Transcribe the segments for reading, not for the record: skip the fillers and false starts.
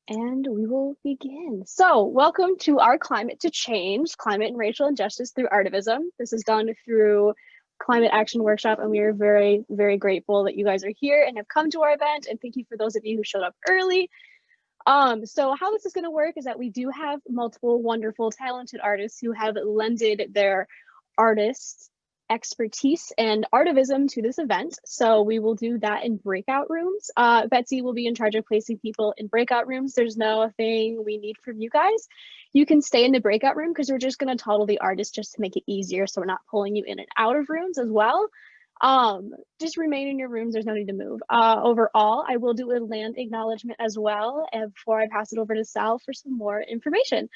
And we will begin. So welcome to our Climate to Change, Climate and Racial Injustice through Artivism. This is done through Climate Action Workshop, and we are very, very grateful that you guys are here and have come to our event. And thank you for those of you who showed up early. So how this is going to work is that we do have multiple wonderful, talented artists who have lended their artists expertise and artivism to this event. So we will do that in breakout rooms. Betsy will be in charge of placing people in breakout rooms. There's nothing we need from you guys. You can stay in the breakout room because we're just going to total the artist just to make it easier. So we're not pulling you in and out of rooms as well. Just remain in your rooms. There's no need to move. Overall, I will do a land acknowledgement as well before I pass it over to Sal for some more information.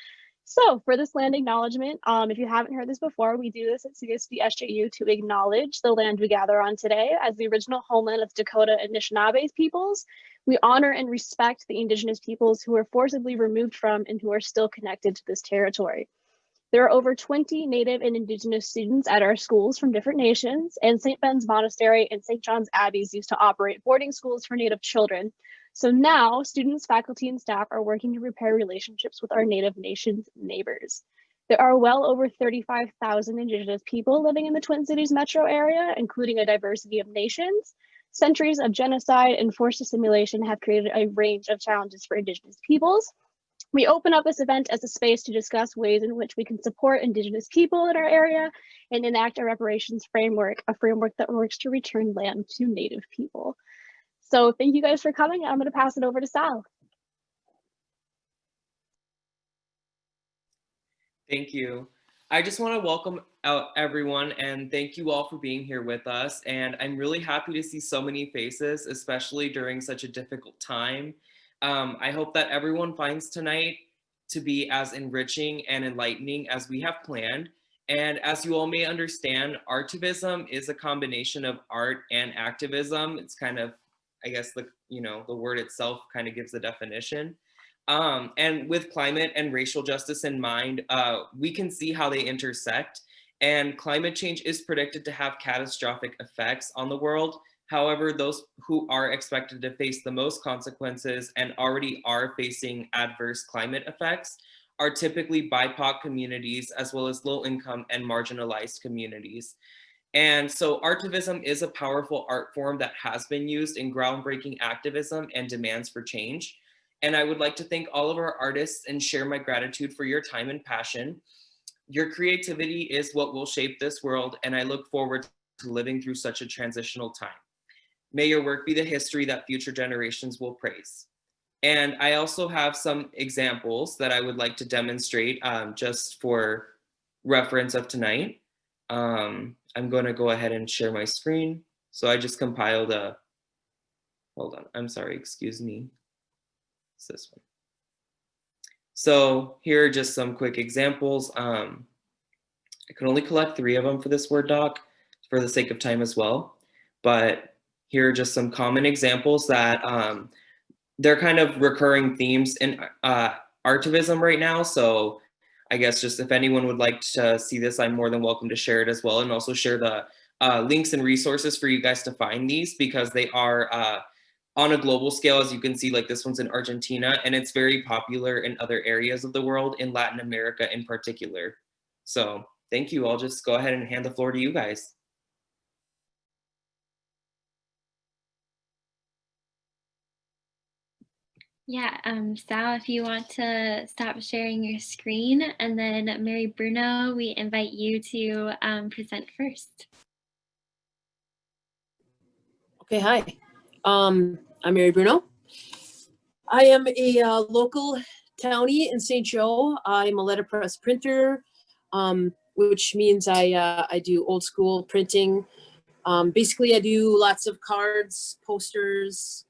So for this land acknowledgement, if you haven't heard this before, we do this at CSBSJU to acknowledge the land we gather on today as the original homeland of Dakota and Anishinaabe peoples. We honor and respect the Indigenous peoples who were forcibly removed from and who are still connected to this territory. There are over 20 Native and Indigenous students at our schools from different nations, and St. Ben's Monastery and St. John's Abbeys used to operate boarding schools for Native children. So now students, faculty, and staff are working to repair relationships with our Native Nations neighbors. There are well over 35,000 Indigenous people living in the Twin Cities metro area, including a diversity of nations. Centuries of genocide and forced assimilation have created a range of challenges for Indigenous peoples. We open up this event as a space to discuss ways in which we can support Indigenous people in our area and enact a reparations framework, a framework that works to return land to Native people. So thank you guys for coming. I'm going to pass it over to Sal. Thank you. I just want to welcome out everyone and thank you all for being here with us. And I'm really happy to see so many faces, especially during such a difficult time. I hope that everyone finds tonight to be as enriching and enlightening as we have planned. And as you all may understand, artivism is a combination of art and activism. It's kind of, I guess, the word itself kind of gives the definition. And with climate and racial justice in mind, we can see how they intersect. And climate change is predicted to have catastrophic effects on the world. However, those who are expected to face the most consequences and already are facing adverse climate effects are typically BIPOC communities, as well as low-income and marginalized communities. And so artivism is a powerful art form that has been used in groundbreaking activism and demands for change. And I would like to thank all of our artists and share my gratitude for your time and passion. Your creativity is what will shape this world, and I look forward to living through such a transitional time. May your work be the history that future generations will praise. And I also have some examples that I would like to demonstrate just for reference of tonight. I'm going to go ahead and share my screen. So I just compiled hold on, I'm sorry, excuse me. It's this one. So here are just some quick examples. I can only collect 3 of them for this Word doc for the sake of time as well. But here are just some common examples that they're kind of recurring themes in artivism right now. So I guess just if anyone would like to see this, I'm more than welcome to share it as well, and also share the links and resources for you guys to find these, because they are on a global scale. As you can see, like this one's in Argentina, and it's very popular in other areas of the world, in Latin America in particular. So thank you. I'll just go ahead and hand the floor to you guys. Yeah, Sal, if you want to stop sharing your screen, and then Mary Bruno, we invite you to present first. Okay, hi. I'm Mary Bruno. I am a local townie in St. Joe. I'm a letterpress printer, which means I do old school printing. Basically, I do lots of cards, posters,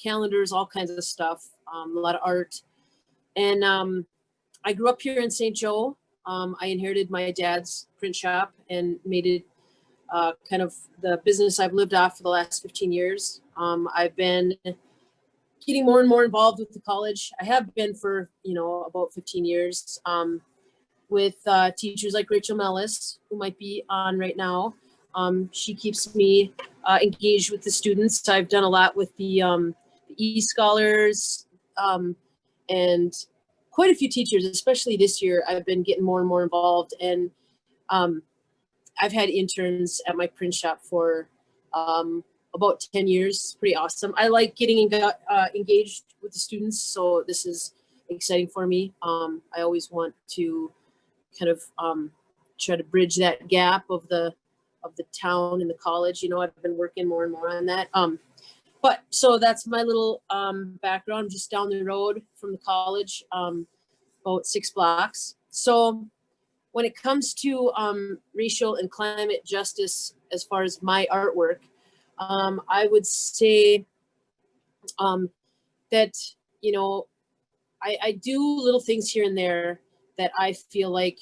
calendars, all kinds of stuff, a lot of art. And I grew up here in St. Joe. I inherited my dad's print shop and made it kind of the business I've lived off for the last 15 years. I've been getting more and more involved with the college. I have been for, about 15 years with teachers like Rachel Mellis, who might be on right now. She keeps me engaged with the students. I've done a lot with the e-scholars, and quite a few teachers, especially this year, I've been getting more and more involved. And I've had interns at my print shop for about 10 years. It's pretty awesome. I like getting engaged with the students, so this is exciting for me. I always want to kind of try to bridge that gap of the town and the college. You know, I've been working more and more on that. But so that's my little background. I'm just down the road from the college, about 6 blocks. So when it comes to racial and climate justice, as far as my artwork, I would say that, you know, I do little things here and there that I feel like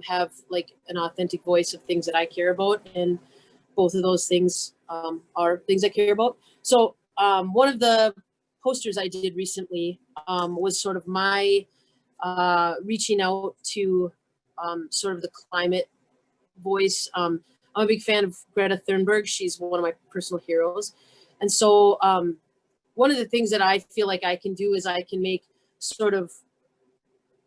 have like an authentic voice of things that I care about. And both of those things are things I care about. So one of the posters I did recently was sort of my reaching out to sort of the climate voice. I'm a big fan of Greta Thunberg. She's one of my personal heroes. And so one of the things that I feel like I can do is I can make sort of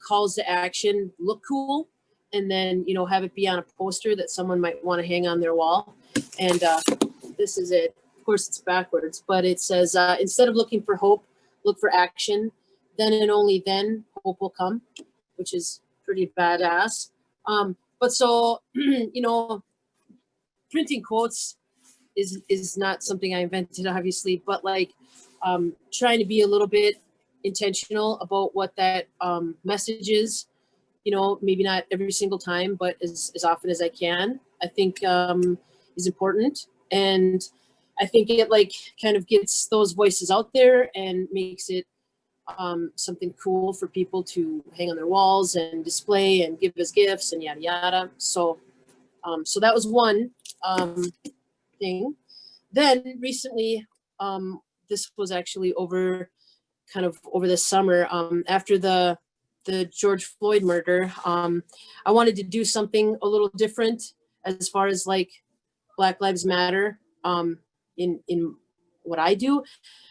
calls to action look cool, and then, you know, have it be on a poster that someone might want to hang on their wall. And this is it. Of course, it's backwards, but it says, instead of looking for hope, look for action. Then and only then hope will come, which is pretty badass. But so, you know, printing quotes is not something I invented, obviously, but like trying to be a little bit intentional about what that message is, you know, maybe not every single time, but as often as I can, I think is important. And I think it like kind of gets those voices out there and makes it something cool for people to hang on their walls and display and give as gifts and yada yada. So so that was one thing. Then recently, this was actually over the summer, after the George Floyd murder, I wanted to do something a little different as far as like Black Lives Matter in what I do.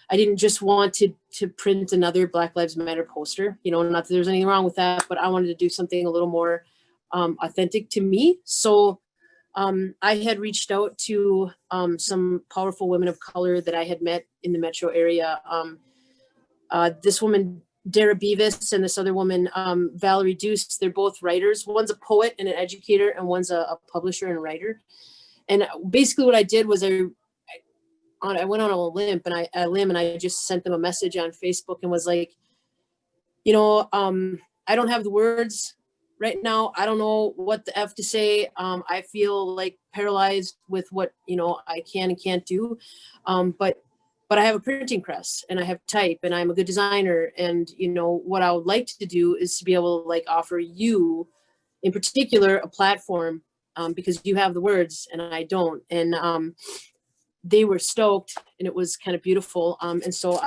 I didn't just want to print another Black Lives Matter poster, you know, not that there's anything wrong with that, but I wanted to do something a little more authentic to me. So I had reached out to some powerful women of color that I had met in the metro area. This woman, Dara Beavis, and this other woman, Valerie Deuce, they're both writers. One's a poet and an educator, and one's a publisher and a writer. And basically what I did was I went on a limb and I just sent them a message on Facebook and was like, you know, I don't have the words right now. I don't know what the F to say. I feel like paralyzed with what, you know, I can and can't do. But I have a printing press and I have type and I'm a good designer. And, you know, what I would like to do is to be able to like offer you in particular a platform because you have the words and I don't. And they were stoked and it was kind of beautiful. And so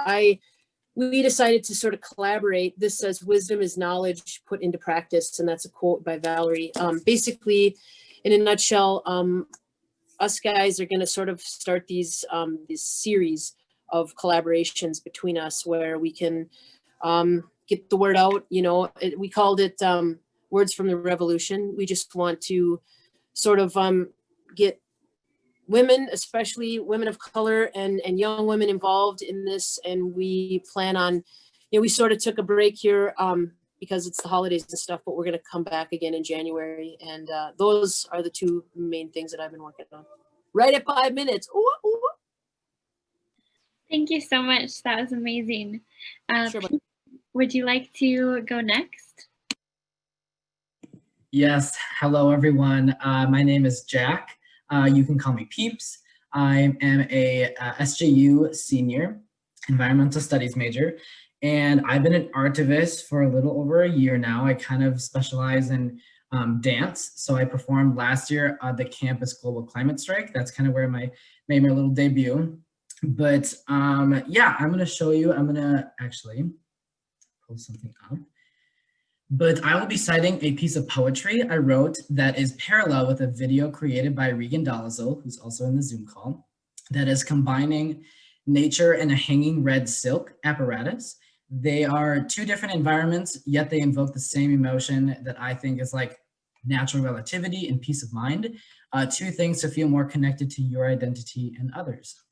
we decided to sort of collaborate. This says, wisdom is knowledge put into practice. And that's a quote by Valerie. Basically, in a nutshell, us guys are going to sort of start these this series of collaborations between us where we can get the word out. You know, we called it Words from the Revolution. We just want to sort of get women, especially women of color and young women involved in this. And we plan on, you know, we sort of took a break here because it's the holidays and stuff, but we're going to come back again in January. And those are the two main things that I've been working on. Right at 5 minutes. Ooh, ooh. Thank you so much. That was amazing. Sure, would you like to go next? Yes. Hello, everyone. My name is Jack. You can call me Peeps. I am a SJU senior, environmental studies major, and I've been an artivist for a little over a year now. I kind of specialize in dance. So I performed last year at the campus global climate strike. That's kind of where I made my little debut. But yeah, I'm going to show you. I'm going to actually pull something up. But I will be citing a piece of poetry I wrote that is parallel with a video created by Regan, who's also in the Zoom call, that is combining nature and a hanging red silk apparatus They are two different environments, yet they invoke the same emotion that I think is like natural relativity and peace of mind. Two things to feel more connected to your identity and others.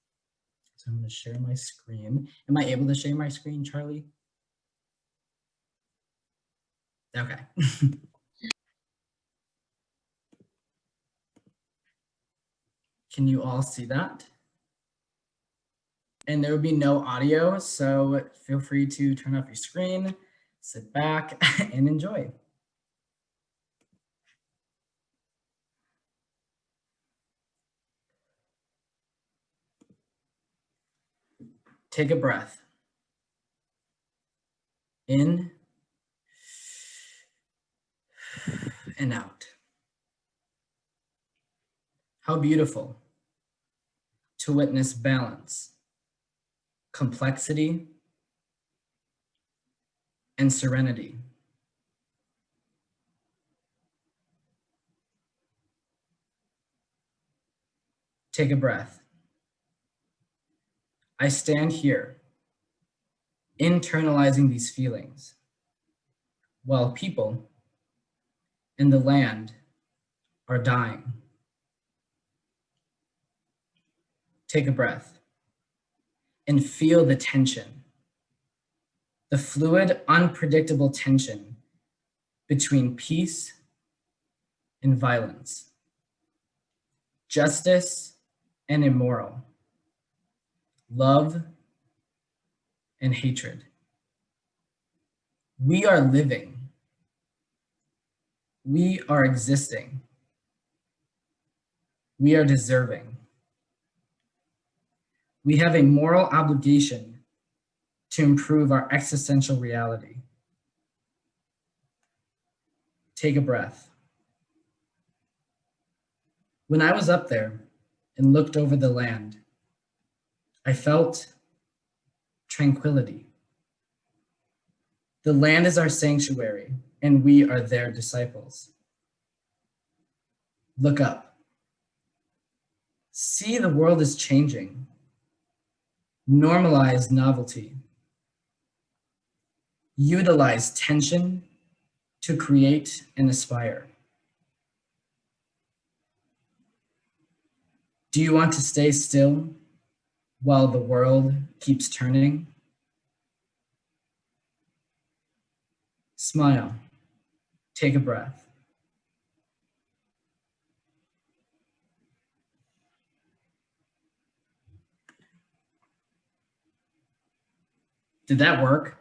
So I'm going to share my screen. Am I able to share my screen, Charlie? Okay. Can you all see that? And there will be no audio, so feel free to turn off your screen, sit back, and enjoy. Take a breath. In and out. How beautiful to witness balance, complexity, and serenity. Take a breath. I stand here, internalizing these feelings, while people and the land are dying. Take a breath and feel the tension, the fluid, unpredictable tension between peace and violence, justice and immoral, love and hatred. We are living. We are existing. We are deserving. We have a moral obligation to improve our existential reality. Take a breath. When I was up there and looked over the land, I felt tranquility. The land is our sanctuary, and we are their disciples. Look up. See, the world is changing. Normalize novelty. Utilize tension to create and aspire. Do you want to stay still while the world keeps turning? Smile. Take a breath. Did that work?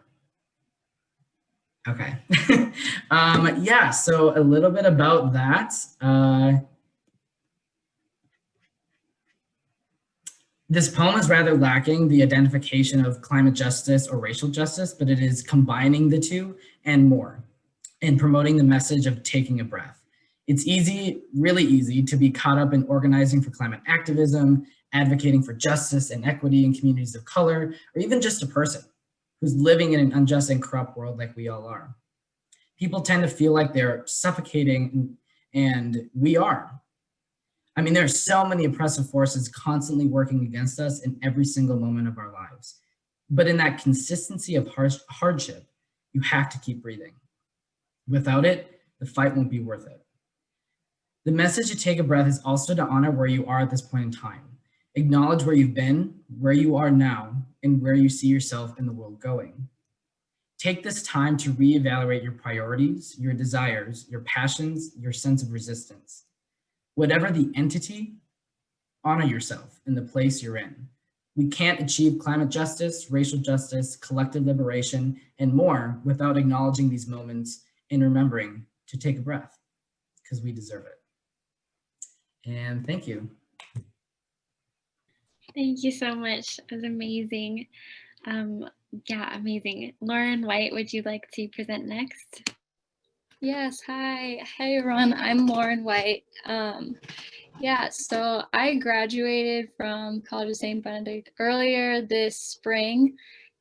Okay. Yeah, so a little bit about that. This poem is rather lacking the identification of climate justice or racial justice, but it is combining the two and more and promoting the message of taking a breath. It's easy, really easy, to be caught up in organizing for climate activism, advocating for justice and equity in communities of color, or even just a person who's living in an unjust and corrupt world like we all are. People tend to feel like they're suffocating, and we are. I mean, there are so many oppressive forces constantly working against us in every single moment of our lives. But in that consistency of hardship, you have to keep breathing. Without it, the fight won't be worth it. The message to take a breath is also to honor where you are at this point in time. Acknowledge where you've been, where you are now, and where you see yourself in the world going. Take this time to reevaluate your priorities, your desires, your passions, your sense of resistance. Whatever the entity, honor yourself in the place you're in. We can't achieve climate justice, racial justice, collective liberation, and more without acknowledging these moments and remembering to take a breath, because we deserve it. And thank you. Thank you so much. It was amazing. Yeah, amazing. Lauren White, would you like to present next? Yes, hi. Hey everyone, I'm Lauren White. Yeah, so I graduated from College of St. Benedict earlier this spring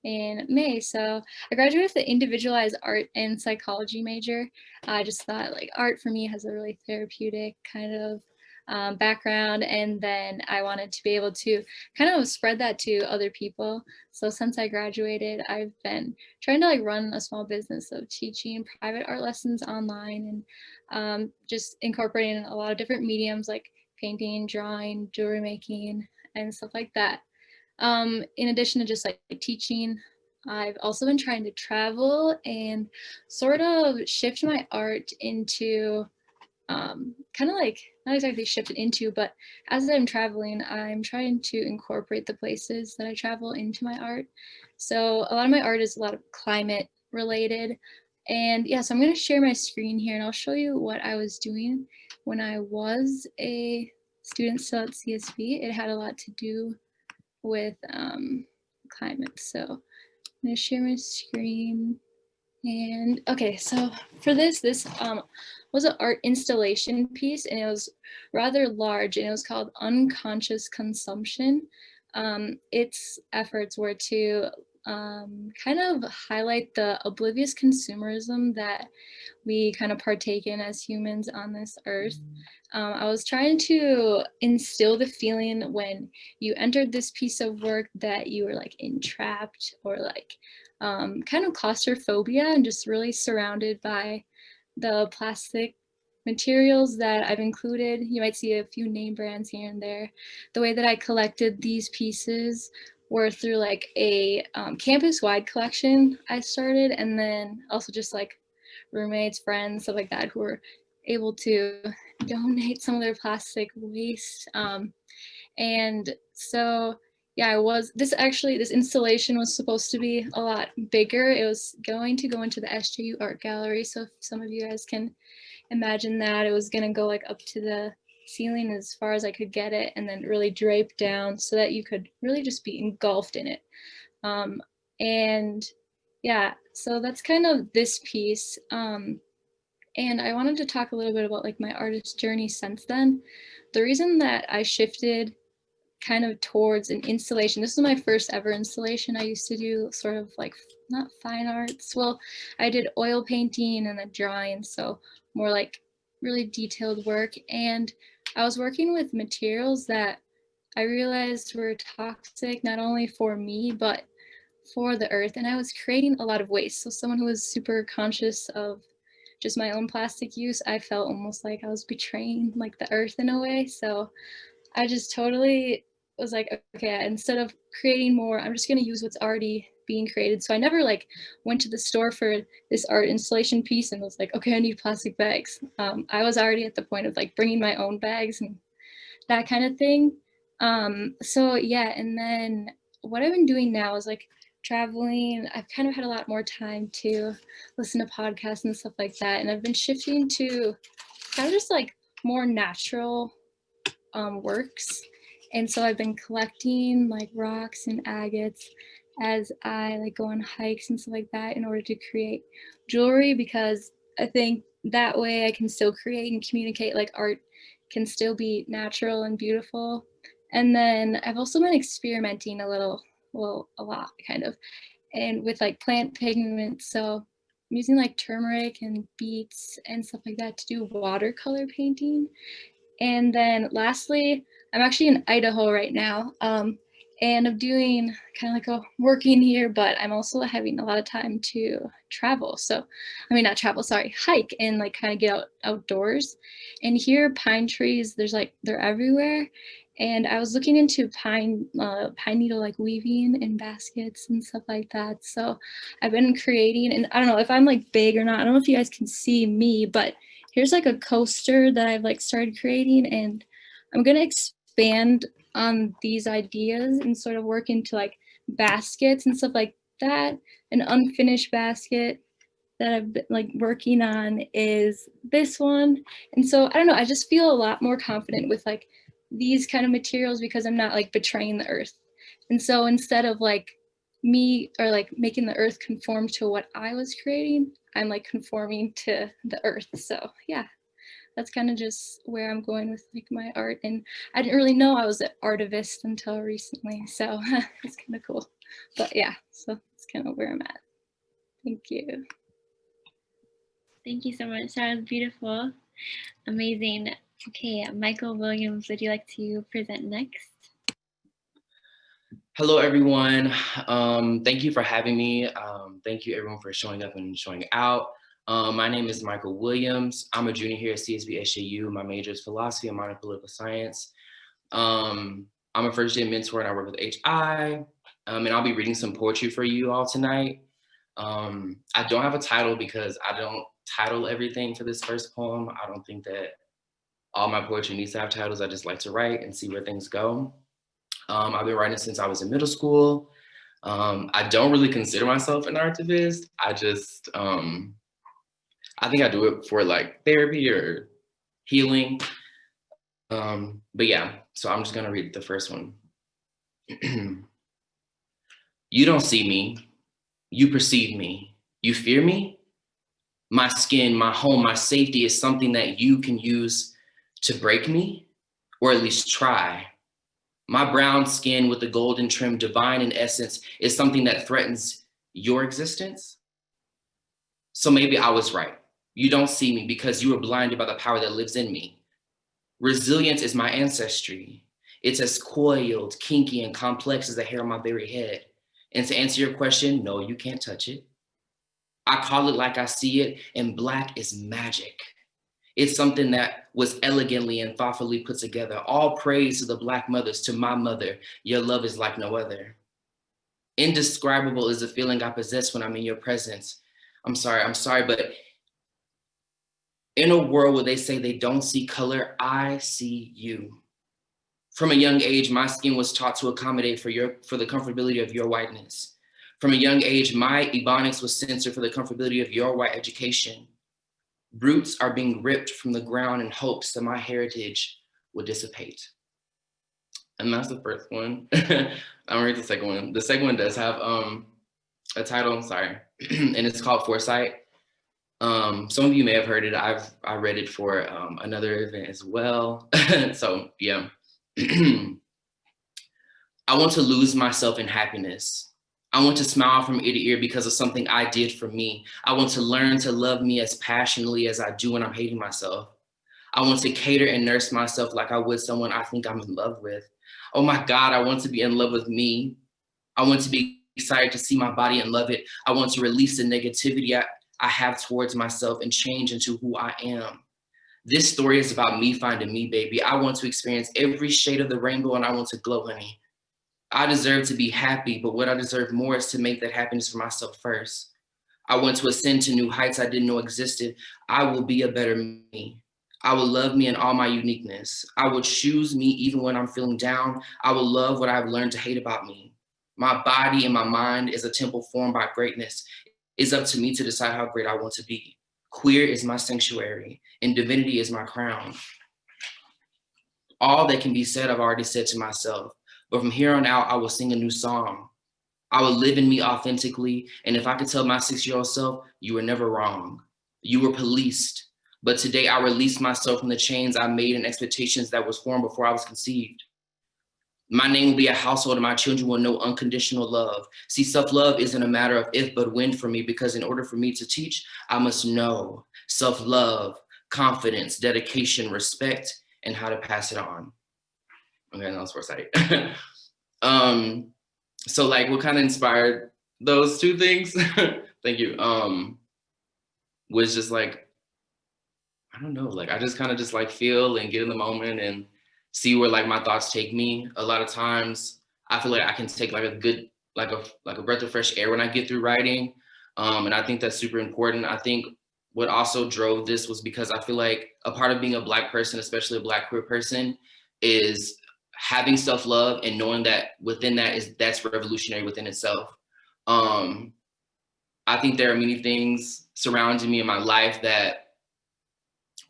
in May. So I graduated with the individualized art and psychology major. I just thought like art for me has a really therapeutic kind of background, and then I wanted to be able to kind of spread that to other people. So since I graduated, I've been trying to like run a small business of teaching private art lessons online, and just incorporating a lot of different mediums like painting, drawing, jewelry making, and stuff like that. In addition to just like teaching, I've also been trying to travel and sort of shift my art into kind of like, not exactly shift it into, but as I'm traveling, I'm trying to incorporate the places that I travel into my art. So a lot of my art is a lot of climate related. And yeah, so I'm going to share my screen here and I'll show you what I was doing when I was a student still at CSB. It had a lot to do with climate. So I'm going to share my screen. And okay, so for this was an art installation piece, and it was rather large, and it was called Unconscious Consumption. Its efforts were to kind of highlight the oblivious consumerism that we kind of partake in as humans on this earth. I was trying to instill the feeling when you entered this piece of work that you were like entrapped or like kind of claustrophobia and just really surrounded by the plastic materials that I've included. You might see a few name brands here and there. The way that I collected these pieces were through like a campus-wide collection I started, and then also just like roommates, friends, stuff like that, who were able to donate some of their plastic waste. And so yeah, this installation was supposed to be a lot bigger. It was going to go into the SJU art gallery. So if some of you guys can imagine that, it was gonna go like up to the ceiling as far as I could get it, and then really drape down so that you could really just be engulfed in it. And yeah, so that's kind of this piece. And I wanted to talk a little bit about like my artist journey since then. The reason that I shifted kind of towards an installation, this is my first ever installation. I used to do sort of like, not fine arts, well, I did oil painting and then drawing, so more like really detailed work. And I was working with materials that I realized were toxic, not only for me, but for the earth. And I was creating a lot of waste. So someone who was super conscious of just my own plastic use, I felt almost like I was betraying like the earth in a way. So I just totally was like, okay, instead of creating more, I'm just going to use what's already being created. So I never like went to the store for this art installation piece and was like, okay, I need plastic bags. I was already at the point of like bringing my own bags and that kind of thing. So yeah, and then what I've been doing now is like traveling. I've kind of had a lot more time to listen to podcasts and stuff like that. And I've been shifting to kind of just like more natural works. And so I've been collecting like rocks and agates as I like go on hikes and stuff like that in order to create jewelry, because I think that way I can still create and communicate, like art can still be natural and beautiful. And then I've also been experimenting a lot kind of, and with like plant pigments. So I'm using like turmeric and beets and stuff like that to do watercolor painting. And then lastly, I'm actually in Idaho right now, and I'm doing kind of like a working here, but I'm also having a lot of time to travel. So, I mean, not travel, sorry, hike and like kind of get outdoors. And here, pine trees, they're everywhere. And I was looking into pine needle like weaving in baskets and stuff like that. So I've been creating, and I don't know if I'm like big or not. I don't know if you guys can see me, but here's like a coaster that I've like started creating, and I'm gonna expand on these ideas and sort of work into like baskets and stuff like that. An unfinished basket that I've been like working on is this one. And so I don't know, I just feel a lot more confident with like these kind of materials because I'm not like betraying the earth. And so instead of like me or like making the earth conform to what I was creating, I'm like conforming to the earth. So yeah, that's kind of just where I'm going with like my art. And I didn't really know I was an artivist until recently. So it's kind of cool. But yeah, so that's kind of where I'm at. Thank you. Thank you so much. That was beautiful. Amazing. Okay, Michael Williams, would you like to present next? Hello, everyone. Thank you for having me. Thank you, everyone, for showing up and showing out. My name is Michael Williams. I'm a junior here at CSBSJU. My major is philosophy and modern political science. I'm a first-year mentor and I work with HI. And I'll be reading some poetry for you all tonight. I don't have a title because I don't title everything for this first poem. I don't think that all my poetry needs to have titles. I just like to write and see where things go. I've been writing since I was in middle school. I don't really consider myself an artivist. I just, I think I do it for like therapy or healing. But yeah, so I'm just gonna read the first one. You don't see me, you perceive me. You fear me? My skin, my home, my safety is something that you can use to break me, or at least try. My brown skin with the golden trim, divine in essence, is something that threatens your existence. So maybe I was right. You don't see me because you are blinded by the power that lives in me. Resilience is my ancestry. It's as coiled, kinky, and complex as the hair on my very head. And to answer your question, no, you can't touch it. I call it like I see it, and black is magic. It's something that was elegantly and thoughtfully put together. All praise to the Black mothers, to my mother. Your love is like no other. Indescribable is the feeling I possess when I'm in your presence. I'm sorry, but in a world where they say they don't see color, I see you. From a young age, my skin was taught to accommodate for the comfortability of your whiteness. From a young age, my ebonics was censored for the comfortability of your white education. Roots are being ripped from the ground in hopes that my heritage will dissipate. And that's the first one. I'll read the second one. The second one does have a title, I'm sorry, and it's called Foresight. Some of you may have heard it. I read it for another event as well. So yeah. I want to lose myself in happiness. I want to smile from ear to ear because of something I did for me. I want to learn to love me as passionately as I do when I'm hating myself. I want to cater and nurse myself like I would someone I think I'm in love with. Oh my God, I want to be in love with me. I want to be excited to see my body and love it. I want to release the negativity I have towards myself and change into who I am. This story is about me finding me, baby. I want to experience every shade of the rainbow and I want to glow, honey. I deserve to be happy, but what I deserve more is to make that happiness for myself first. I want to ascend to new heights I didn't know existed. I will be a better me. I will love me in all my uniqueness. I will choose me even when I'm feeling down. I will love what I've learned to hate about me. My body and my mind is a temple formed by greatness. It's up to me to decide how great I want to be. Queer is my sanctuary, and divinity is my crown. All that can be said, I've already said to myself. But from here on out, I will sing a new song. I will live in me authentically. And if I could tell my 6-year-old self, you were never wrong. You were policed. But today I released myself from the chains I made and expectations that was formed before I was conceived. My name will be a household and my children will know unconditional love. See, self-love isn't a matter of if, but when for me, because in order for me to teach, I must know self-love, confidence, dedication, respect, and how to pass it on. Okay, that was Foresight. So like what kind of inspired those two things, thank you, was just like, I don't know, like I just kind of just like feel and get in the moment and see where like my thoughts take me. A lot of times I feel like I can take like a good, like a breath of fresh air when I get through writing. And I think that's super important. I think what also drove this was because I feel like a part of being a Black person, especially a Black queer person, is having self-love and knowing that within that's revolutionary within itself. I think there are many things surrounding me in my life that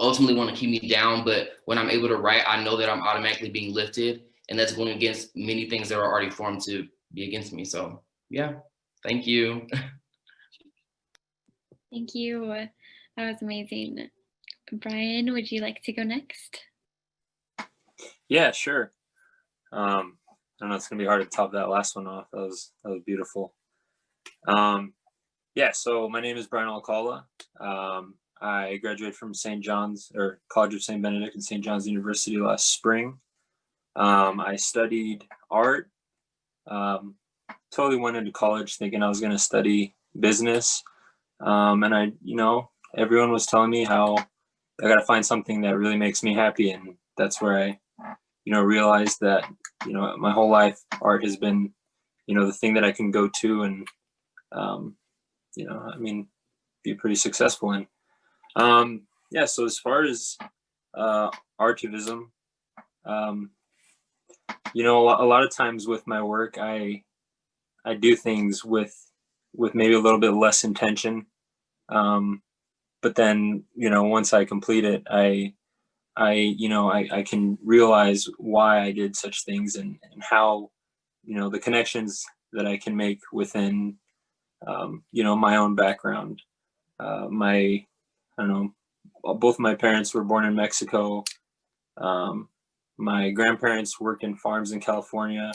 ultimately want to keep me down, but when I'm able to write, I know that I'm automatically being lifted, and that's going against many things that are already formed to be against me. So yeah, thank you. Thank you. That was amazing. Bryan, would you like to go next? Yeah, sure. I don't know, it's gonna be hard to top that last one off. That was beautiful. Yeah, so my name is Bryan Alcala. I graduated from St. John's, or College of St. Benedict and St. John's University last spring. I studied art. Totally went into college thinking I was going to study business. And I, everyone was telling me how I got to find something that really makes me happy. And that's where I, realized that, my whole life, art has been, the thing that I can go to and, be pretty successful in. So as far as artivism, a lot of times with my work, I do things with maybe a little bit less intention. But then, once I complete it, I can realize why I did such things and how, the connections that I can make within, my own background. Both my parents were born in Mexico. My grandparents worked in farms in California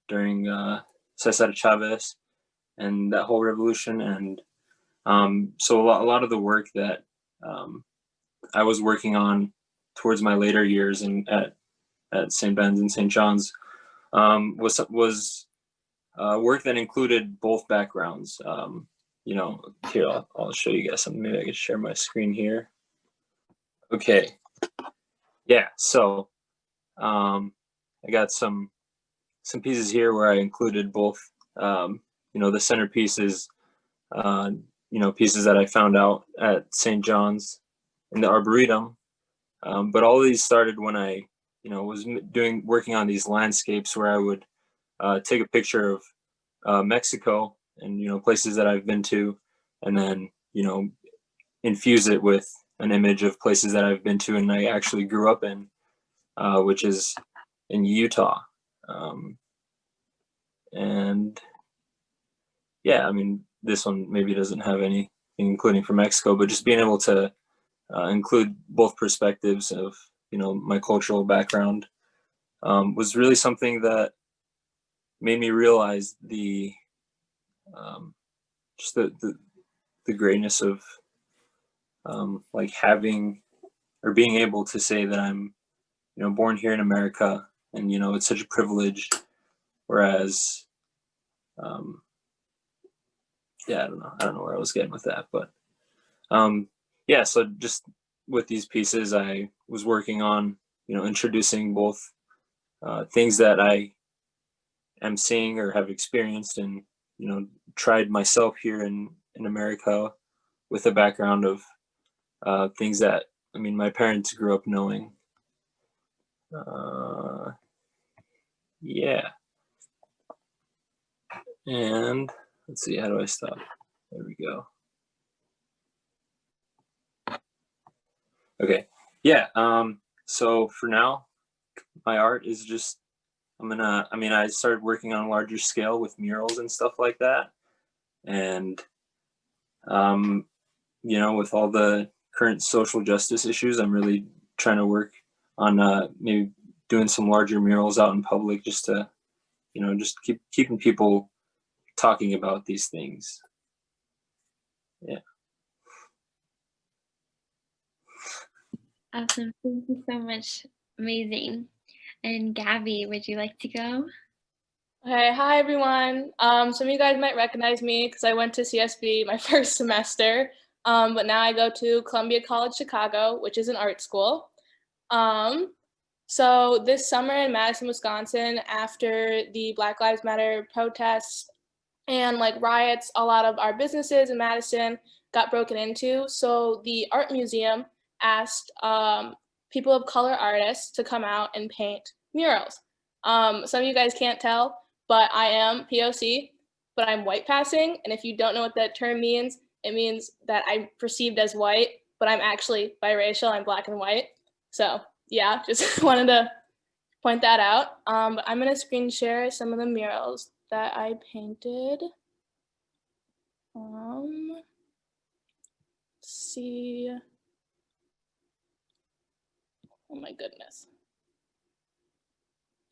during Cesar Chavez and that whole revolution. And so a lot of the work that I was working on towards my later years at St. Ben's and St. John's was work that included both backgrounds. Here, I'll show you guys something. Maybe I could share my screen here. Okay. Yeah, so I got some pieces here where I included both, the centerpieces, pieces that I found out at St. John's in the Arboretum. But all of these started when I, was working on these landscapes where I would take a picture of Mexico and, places that I've been to, and then, infuse it with an image of places that I've been to and I actually grew up in, which is in Utah. And yeah, this one maybe doesn't have anything including from Mexico, but just being able to include both perspectives of, my cultural background was really something that made me realize the just the greatness of like having or being able to say that I'm, born here in America, and it's such a privilege. Whereas, I don't know where I was getting with that, but so just with these pieces, I was working on, introducing both things that I am seeing or have experienced and, tried myself here in America with a background of things that, my parents grew up knowing. Yeah. And let's see, how do I stop? There we go. Okay. Yeah. So for now, my art is just, I started working on a larger scale with murals and stuff like that. And, with all the current social justice issues, I'm really trying to work on maybe doing some larger murals out in public just to, just keeping people talking about these things. Yeah. Awesome. Thank you so much. Amazing. And Gabby, would you like to go? Okay, hi everyone. Some of you guys might recognize me because I went to CSB my first semester, but now I go to Columbia College Chicago, which is an art school. So this summer in Madison, Wisconsin, after the Black Lives Matter protests and riots, a lot of our businesses in Madison got broken into. So the art museum asked people of color artists to come out and paint murals. Some of you guys can't tell, but I am POC, but I'm white passing. And if you don't know what that term means, it means that I'm perceived as white, but I'm actually biracial. I'm Black and white. So yeah, just wanted to point that out. But I'm gonna screen share some of the murals that I painted. Let's see. Oh my goodness.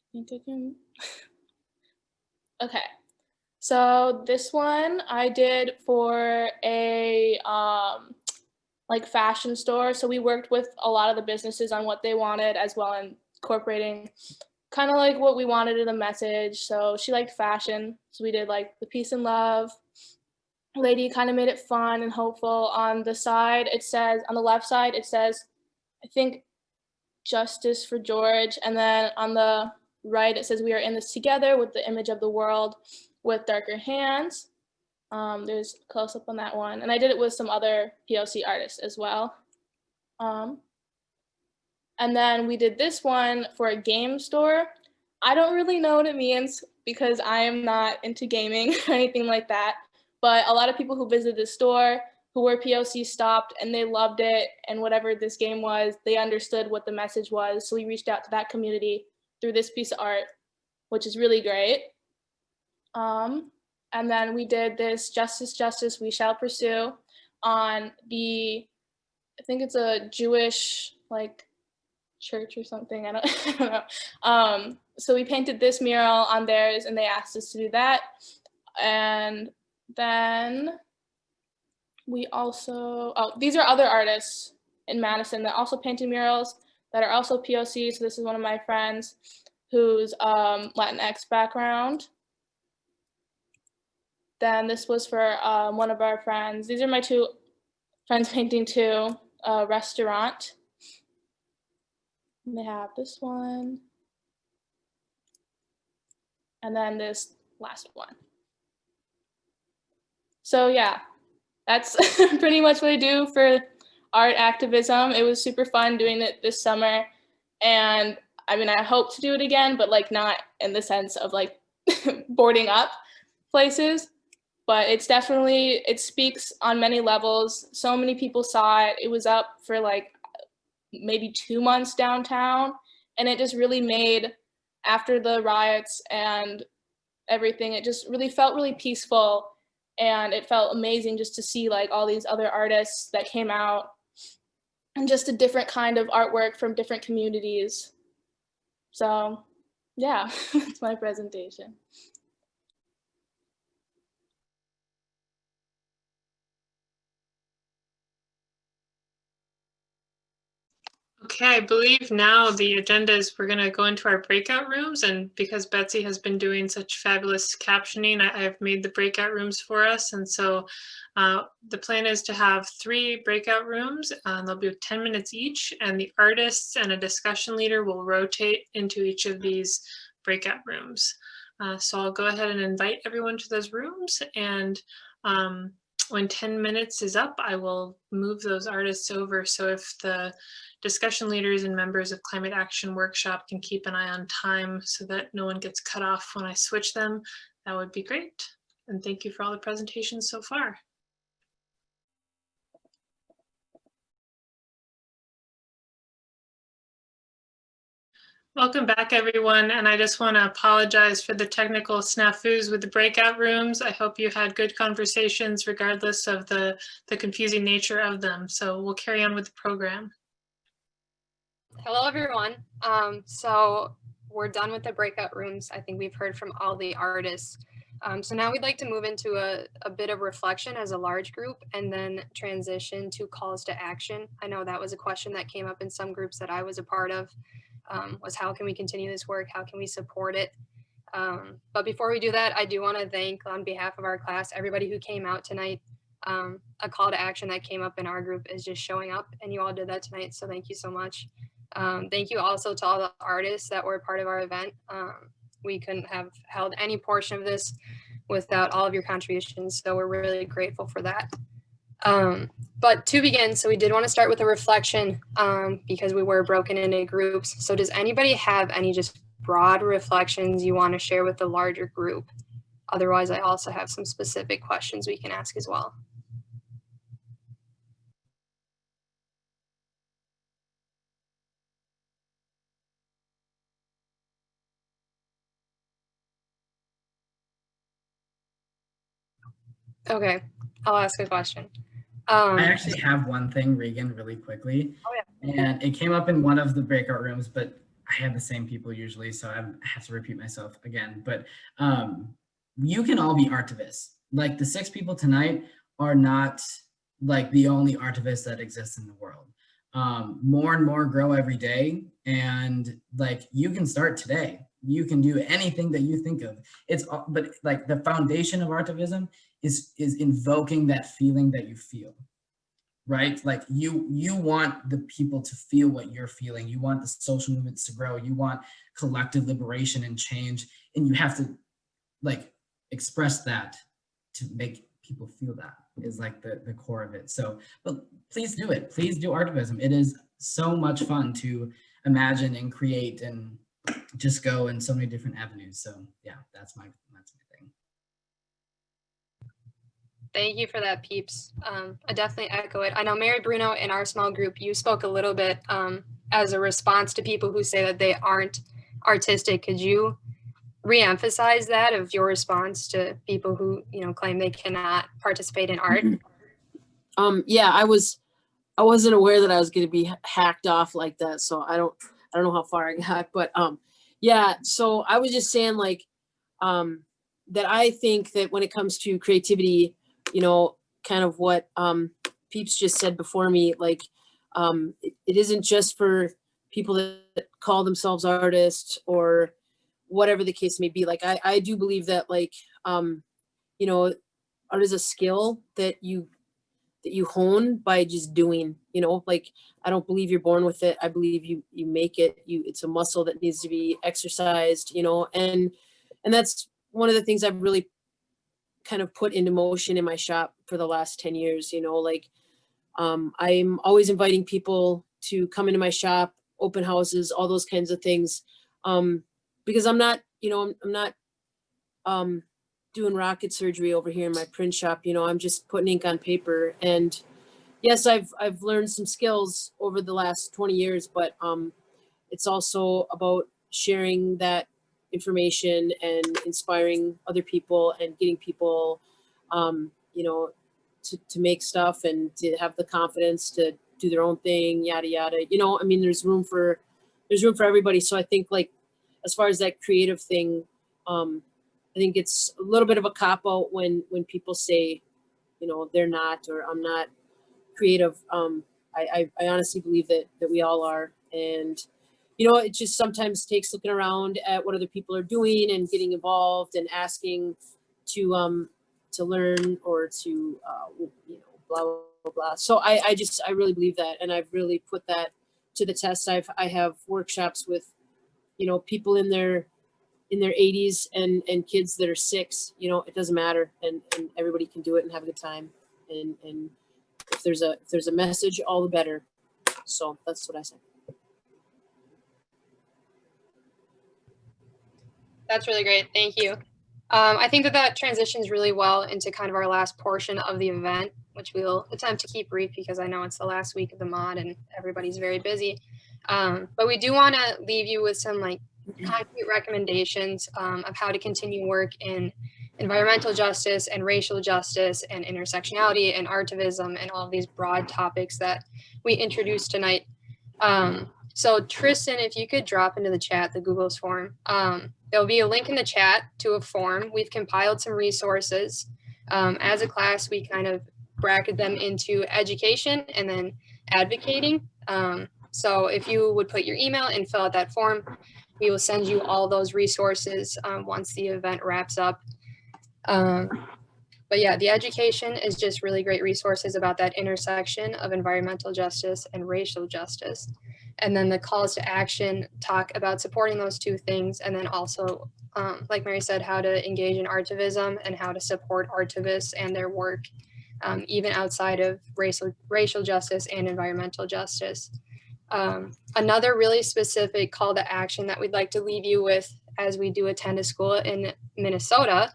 I think I can. Okay. So this one I did for a like fashion store. So we worked with a lot of the businesses on what they wanted, as well as incorporating kind of like what we wanted in the message. So she liked fashion, so we did like the peace and love. Lady kind of made it fun and hopeful. On the side, it says, on the left side, it says, I think, justice for George. And then on the right, it says, we are in this together, with the image of the world with darker hands. There's a close up on that one. And I did it with some other POC artists as well. And then we did this one for a game store. I don't really know what it means because I am not into gaming or anything like that. But a lot of people who visited the store who were POC stopped and they loved it. And whatever this game was, they understood what the message was. So we reached out to that community through this piece of art, which is really great. And then we did this Justice, Justice, We Shall Pursue on the, I think it's a Jewish like church or something. I don't know. So we painted this mural on theirs and they asked us to do that. And then we also, these are other artists in Madison that also painted murals that are also POC. So this is one of my friends who's Latinx background. Then this was for one of our friends. These are my two friends painting too, a restaurant. And they have this one. And then this last one. So yeah, that's pretty much what I do for art activism. It was super fun doing it this summer. And I mean, I hope to do it again, but like not in the sense of like boarding up places. But it's definitely, it speaks on many levels. So many people saw it. It was up for like maybe 2 months downtown. And it just really made, after the riots and everything, it just really felt really peaceful. And it felt amazing just to see like all these other artists that came out and just a different kind of artwork from different communities. So yeah, that's my presentation. Okay, I believe now the agenda is we're going to go into our breakout rooms, and because Betsy has been doing such fabulous captioning, I've made the breakout rooms for us. And so the plan is to have 3 breakout rooms. They'll be 10 minutes each, and the artists and a discussion leader will rotate into each of these breakout rooms. So I'll go ahead and invite everyone to those rooms, and when 10 minutes is up, I will move those artists over. So if the discussion leaders and members of Climate Action Workshop can keep an eye on time so that no one gets cut off when I switch them, that would be great. And thank you for all the presentations so far. Welcome back, everyone. And I just want to apologize for the technical snafus with the breakout rooms. I hope you had good conversations regardless of the confusing nature of them. So we'll carry on with the program. Hello, everyone. So we're done with the breakout rooms. I think we've heard from all the artists. So now we'd like to move into a bit of reflection as a large group and then transition to calls to action. I know that was a question that came up in some groups that I was a part of, was how can we continue this work? How can we support it? But before we do that, I do want to thank on behalf of our class, everybody who came out tonight. A call to action that came up in our group is just showing up, and you all did that tonight. So thank you so much. Thank you also to all the artists that were part of our event. We couldn't have held any portion of this without all of your contributions, so we're really grateful for that. But to begin, so we did want to start with a reflection because we were broken into groups. So does anybody have any just broad reflections you want to share with the larger group? Otherwise, I also have some specific questions we can ask as well. Okay, I'll ask a question. I actually have one thing, Regan, really quickly. Oh, yeah. And it came up in one of the breakout rooms, but I have the same people usually, so I have to repeat myself again. But you can all be artivists. Like the 6 people tonight are not like the only artivist that exists in the world. More and more grow every day, and like you can start today. You can do anything that you think of. But like the foundation of artivism is invoking that feeling that you feel, right? Like you want the people to feel what you're feeling. You want the social movements to grow. You want collective liberation and change, and you have to like express that to make people feel that is like the core of it. So, but please do it. Please do artivism. It is so much fun to imagine and create and just go in so many different avenues. So yeah, that's my thing. Thank you for that, Peeps. I definitely echo it. I know Mary Bruno, in our small group, you spoke a little bit as a response to people who say that they aren't artistic. Could you re-emphasize that of your response to people who, you know, claim they cannot participate in art? Yeah, I wasn't aware that I was going to be hacked off like that, so I don't know how far I got, but yeah, so I was just saying like that I think that when it comes to creativity, you know, kind of what Peeps just said before me, like it isn't just for people that call themselves artists or whatever the case may be. Like I do believe that like you know, art is a skill that you hone by just doing, you know, like I don't believe you're born with it. I believe you make it. It's a muscle that needs to be exercised, you know, and that's one of the things I've really kind of put into motion in my shop for the last 10 years, you know, like I'm always inviting people to come into my shop, open houses, all those kinds of things. Because I'm not, you know, I'm not doing rocket surgery over here in my print shop, you know, I'm just putting ink on paper. And yes, I've learned some skills over the last 20 years, but it's also about sharing that information and inspiring other people and getting people, you know, to make stuff and to have the confidence to do their own thing, yada, yada. You know, I mean, there's room for everybody. So I think like, as far as that creative thing, I think it's a little bit of a cop-out when people say, you know, they're not, or I'm not creative. I honestly believe that we all are. And, you know, it just sometimes takes looking around at what other people are doing and getting involved and asking to learn or to, you know, blah, blah, blah. So I really believe that. And I've really put that to the test. I have workshops with, you know, people in their 80s and kids that are 6, you know, it doesn't matter. And everybody can do it and have a good time. And if there's a message, all the better. So that's what I say. That's really great. Thank you. I think that transitions really well into kind of our last portion of the event, which we'll attempt to keep brief because I know it's the last week of the mod and everybody's very busy. But we do want to leave you with some like concrete recommendations of how to continue work in environmental justice and racial justice and intersectionality and artivism and all of these broad topics that we introduced tonight. So Tristan, if you could drop into the chat the Google's form, there'll be a link in the chat to a form. We've compiled some resources. As a class, we kind of bracket them into education and then advocating. So if you would put your email and fill out that form, we will send you all those resources once the event wraps up. But yeah, the education is just really great resources about that intersection of environmental justice and racial justice. And then the calls to action talk about supporting those two things. And then also, like Mary said, how to engage in artivism and how to support artivists and their work, even outside of racial justice and environmental justice. Another really specific call to action that we'd like to leave you with as we do attend a school in Minnesota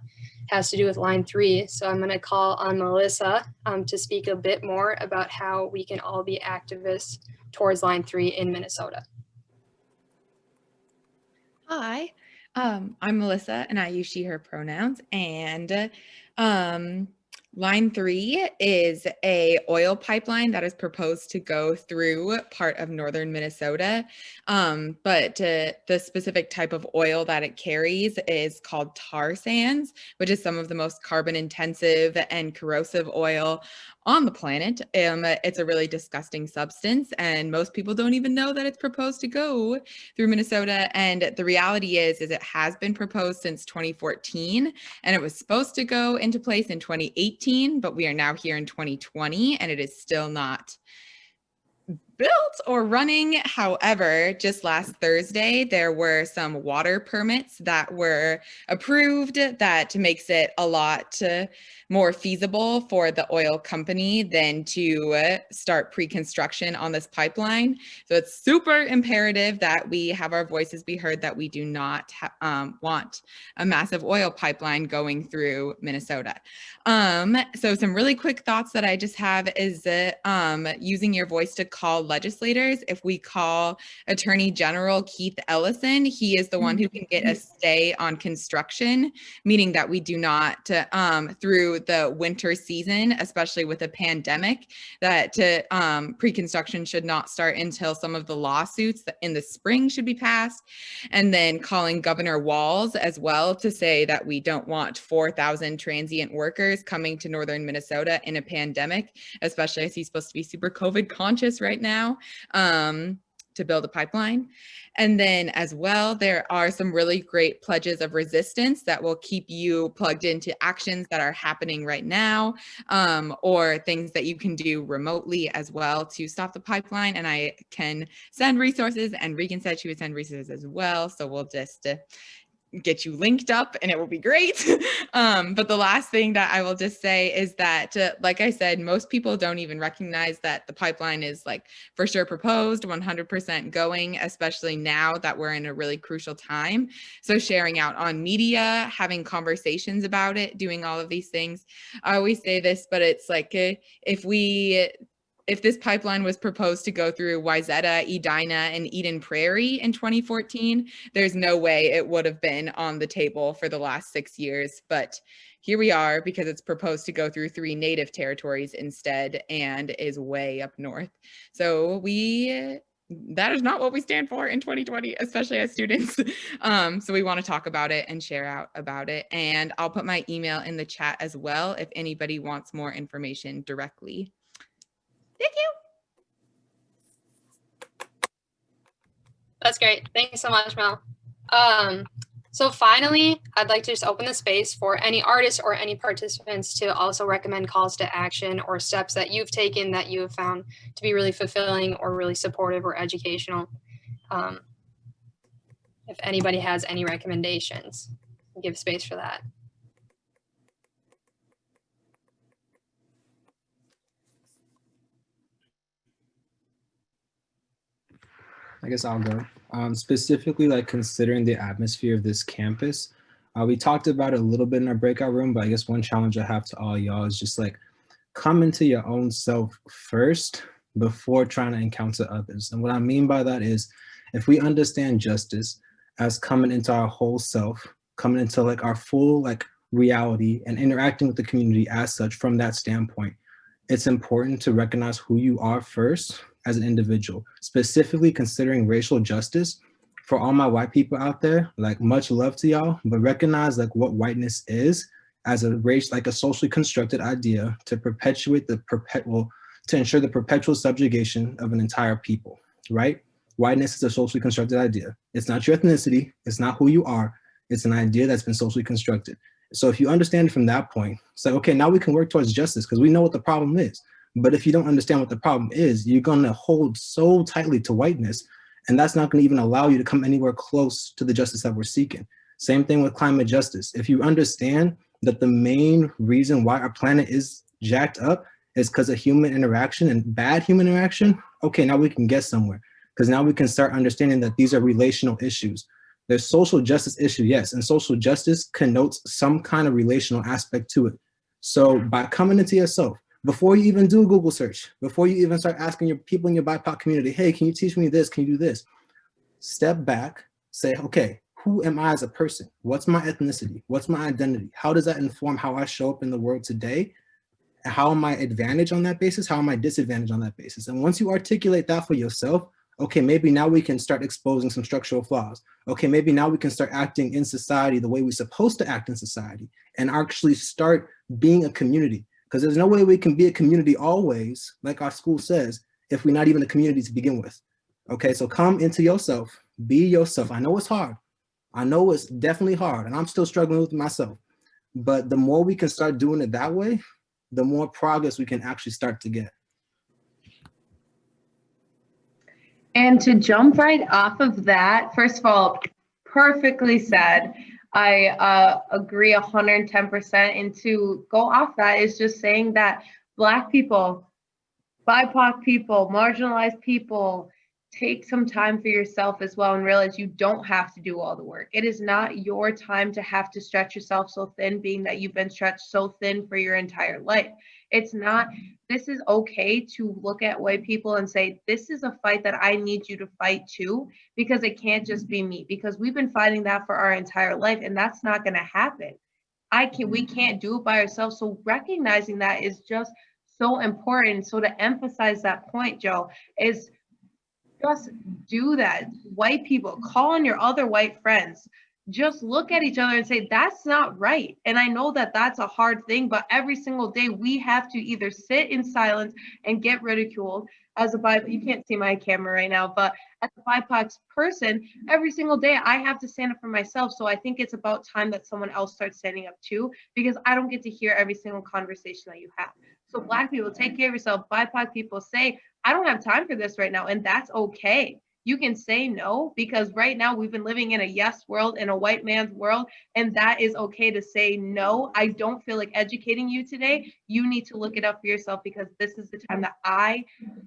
has to do with line 3. So I'm going to call on Melissa to speak a bit more about how we can all be activists towards line 3 in Minnesota. Hi, I'm Melissa and I use she, her pronouns, and line 3 is a oil pipeline that is proposed to go through part of northern Minnesota. But the specific type of oil that it carries is called tar sands, which is some of the most carbon intensive and corrosive oil on the planet. It's a really disgusting substance, and most people don't even know that it's proposed to go through Minnesota. And the reality is it has been proposed since 2014, and it was supposed to go into place in 2018, but we are now here in 2020, and it is still not built or running. However, just last Thursday, there were some water permits that were approved that makes it a lot more feasible for the oil company than to start pre-construction on this pipeline. So it's super imperative that we have our voices be heard, that we do not want a massive oil pipeline going through Minnesota. So some really quick thoughts that I just have is using your voice to call legislators. If we call Attorney General Keith Ellison, he is the one who can get a stay on construction, meaning that we do not, through the winter season, especially with a pandemic, that pre-construction should not start until some of the lawsuits that in the spring should be passed. And then calling Governor Walz as well to say that we don't want 4,000 transient workers coming to northern Minnesota in a pandemic, especially as he's supposed to be super COVID conscious right now, to build a pipeline. And then as well, there are some really great pledges of resistance that will keep you plugged into actions that are happening right now, or things that you can do remotely as well to stop the pipeline. And I can send resources, and Regan said she would send resources as well. So we'll just get you linked up and it will be great. But the last thing that I will just say is that, like I said, most people don't even recognize that the pipeline is like for sure proposed, 100% going, especially now that we're in a really crucial time. So sharing out on media, having conversations about it, doing all of these things. I always say this, but it's like if this pipeline was proposed to go through Wayzata, Edina, and Eden Prairie in 2014, there's no way it would have been on the table for the last 6 years. But here we are, because it's proposed to go through 3 native territories instead and is way up north. So that is not what we stand for in 2020, especially as students. So we want to talk about it and share out about it. And I'll put my email in the chat as well if anybody wants more information directly. Thank you. That's great. Thank you so much, Mel. So finally, I'd like to just open the space for any artists or any participants to also recommend calls to action or steps that you've taken that you have found to be really fulfilling or really supportive or educational. If anybody has any recommendations, give space for that. I guess I'll go. Specifically, like considering the atmosphere of this campus, we talked about it a little bit in our breakout room, but I guess one challenge I have to all y'all is just like come into your own self first before trying to encounter others. And what I mean by that is if we understand justice as coming into our whole self, coming into like our full like reality and interacting with the community as such from that standpoint, it's important to recognize who you are first as an individual, specifically considering racial justice. For all my white people out there, like much love to y'all, but recognize like what whiteness is as a race, like a socially constructed idea to perpetuate the to ensure the perpetual subjugation of an entire people, right? Whiteness is a socially constructed idea. It's not your ethnicity, it's not who you are, it's an idea that's been socially constructed. So if you understand it from that point, it's like, okay, now we can work towards justice because we know what the problem is. But if you don't understand what the problem is, you're gonna hold so tightly to whiteness, and that's not gonna even allow you to come anywhere close to the justice that we're seeking. Same thing with climate justice. If you understand that the main reason why our planet is jacked up is because of human interaction and bad human interaction, okay, now we can get somewhere. Because now we can start understanding that these are relational issues. There's social justice issue, yes, and social justice connotes some kind of relational aspect to it. So by coming into yourself, before you even do a Google search, before you even start asking your people in your BIPOC community, hey, can you teach me this? Can you do this? Step back, say, okay, who am I as a person? What's my ethnicity? What's my identity? How does that inform how I show up in the world today? How am I advantaged on that basis? How am I disadvantaged on that basis? And once you articulate that for yourself, okay, maybe now we can start exposing some structural flaws. Okay, maybe now we can start acting in society the way we're supposed to act in society and actually start being a community. because there's no way we can be a community always, like our school says, if we're not even a community to begin with. Okay, so come into yourself, be yourself. I know it's hard. I know it's definitely hard, and I'm still struggling with myself. But the more we can start doing it that way, the more progress we can actually start to get. And to jump right off of that, first of all, perfectly said. I agree 110%. And to go off that is just saying that Black people, BIPOC people, marginalized people, take some time for yourself as well and realize you don't have to do all the work. It is not your time to have to stretch yourself so thin, being that you've been stretched so thin for your entire life. It's not, this is okay to look at white people and say, this is a fight that I need you to fight too, because it can't just be me, because we've been fighting that for our entire life, and that's not going to happen. We can't do it by ourselves. So recognizing that is just so important. So to emphasize that point, Joe, is just do that. White people, call on your other white friends. Just look at each other and say, that's not right. And I know that that's a hard thing, but every single day we have to either sit in silence and get ridiculed as a BIPOC. You can't see my camera right now, but as a BIPOC person, every single day I have to stand up for myself. So I think it's about time that someone else starts standing up too, because I don't get to hear every single conversation that you have. So Black people, take care of yourself. BIPOC people, say, I don't have time for this right now, and that's okay. You can say no, because right now we've been living in a yes world, in a white man's world, and that is okay to say no. I don't feel like educating you today. You need to look it up for yourself, because this is the time that I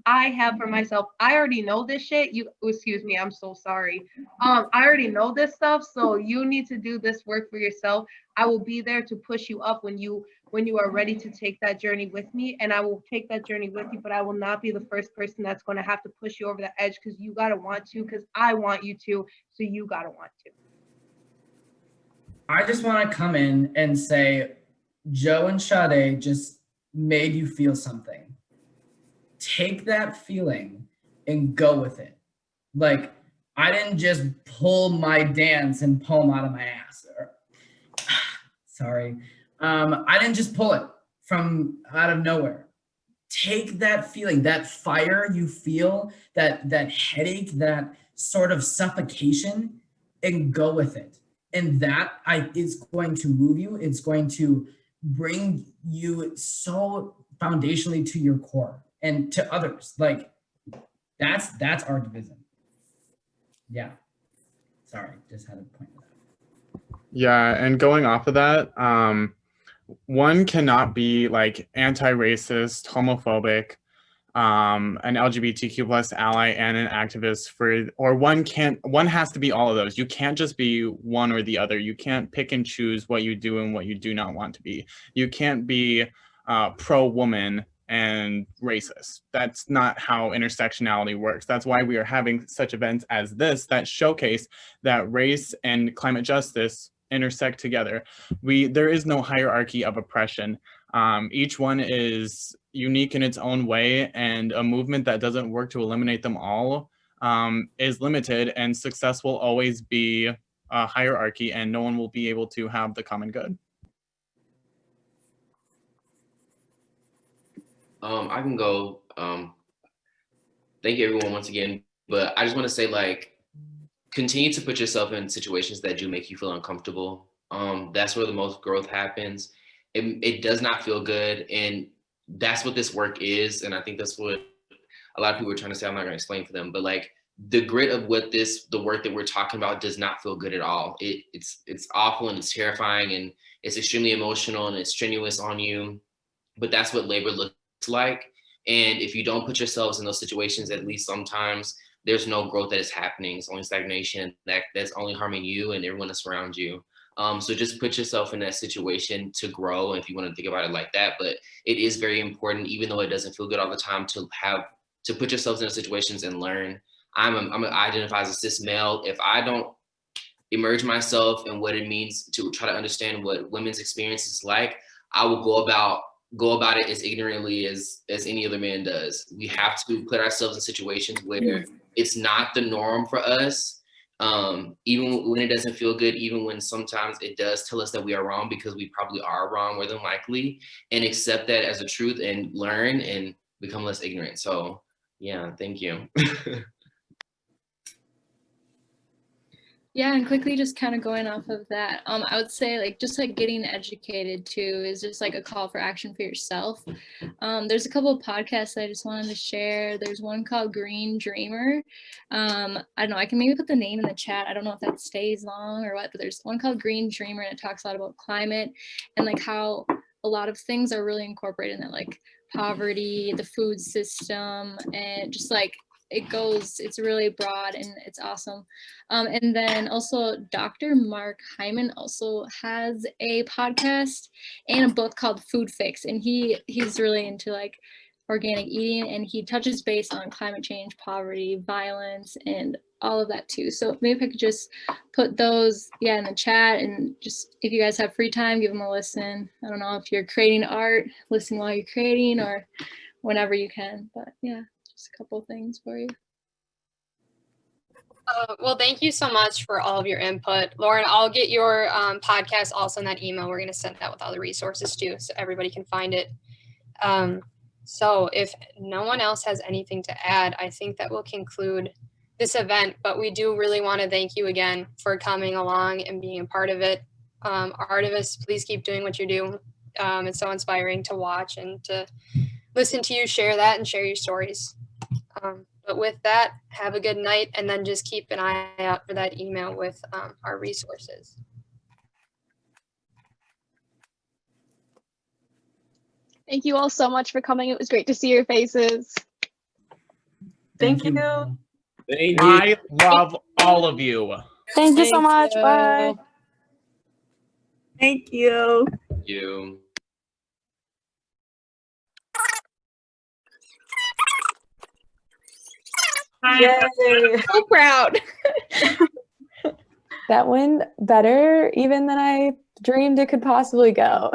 have for myself. I already know this shit. Excuse me, I'm so sorry. I already know this stuff, so you need to do this work for yourself. I will be there to push you up when you are ready to take that journey with me, and I will take that journey with you, but I will not be the first person that's going to have to push you over the edge, because you got to want to, because I want you to, so you got to want to. I just want to come in and say, Joe and Sade just made you feel something. Take that feeling and go with it. Like, I didn't just pull my dance and poem out of my ass. Sorry. I didn't just pull it from out of nowhere. Take that feeling, that fire you feel, that headache, that sort of suffocation, and go with it. And that is going to move you. It's going to bring you so foundationally to your core and to others. Like, that's artivism. Yeah. Sorry, just had to point that out. Yeah, and going off of that, one cannot be like anti-racist, homophobic, an LGBTQ plus ally, and an activist one has to be all of those. You can't just be one or the other. You can't pick and choose what you do and what you do not want to be. You can't be pro-woman and racist. That's not how intersectionality works. That's why we are having such events as this that showcase that race and climate justice intersect together. There is no hierarchy of oppression. Each one is unique in its own way, and a movement that doesn't work to eliminate them all is limited, and success will always be a hierarchy, and no one will be able to have the common good. I can go. Thank you everyone once again, but I just want to say, like, continue to put yourself in situations that do make you feel uncomfortable. That's where the most growth happens. It does not feel good, and that's what this work is. And I think that's what a lot of people are trying to say. I'm not going to explain for them, but like the grit of the work that we're talking about does not feel good at all. It's awful, and it's terrifying, and it's extremely emotional, and it's strenuous on you. But that's what labor looks like. And if you don't put yourselves in those situations, at least sometimes, there's no growth that is happening. It's only stagnation that's only harming you and everyone that's around you. So just put yourself in that situation to grow, if you want to think about it like that. But it is very important, even though it doesn't feel good all the time, to put yourselves in those situations and learn. I identify as a cis male. If I don't immerse myself in what it means to try to understand what women's experience is like, I will go about it as ignorantly as any other man does. We have to put ourselves in situations where it's not the norm for us. even when it doesn't feel good, even when sometimes it does tell us that we are wrong, because we probably are wrong more than likely, and accept that as a truth and learn and become less ignorant. So yeah, thank you. Yeah, and quickly just kind of going off of that, I would say like just like getting educated too is just like a call for action for yourself. There's a couple of podcasts that I just wanted to share. There's one called Green Dreamer. I don't know, I can maybe put the name in the chat. I don't know if that stays long or what, but there's one called Green Dreamer, and it talks a lot about climate and like how a lot of things are really incorporated in that, like poverty, the food system, and just like it's really broad and it's awesome. And then also Dr. Mark Hyman also has a podcast and a book called Food Fix, and he's really into like organic eating, and he touches base on climate change, poverty, violence, and all of that too. So maybe I could just put those in the chat, and just if you guys have free time, give them a listen. I don't know if you're creating art, listen while you're creating, or whenever you can, but yeah. Just a couple things for you. Well, thank you so much for all of your input. Lauren, I'll get your podcast also in that email. We're going to send that with all the resources too, so everybody can find it. So if no one else has anything to add, I think that will conclude this event, but we do really want to thank you again for coming along and being a part of it. Artivists, please keep doing what you do. It's so inspiring to watch and to listen to you share that and share your stories. But with that, have a good night, and then just keep an eye out for that email with our resources. Thank you all so much for coming. It was great to see your faces. Thank you. Thank you. I love all of you. Thank you so much. Bye. Thank you. Thank you. Yay. So proud. That went better even than I dreamed it could possibly go.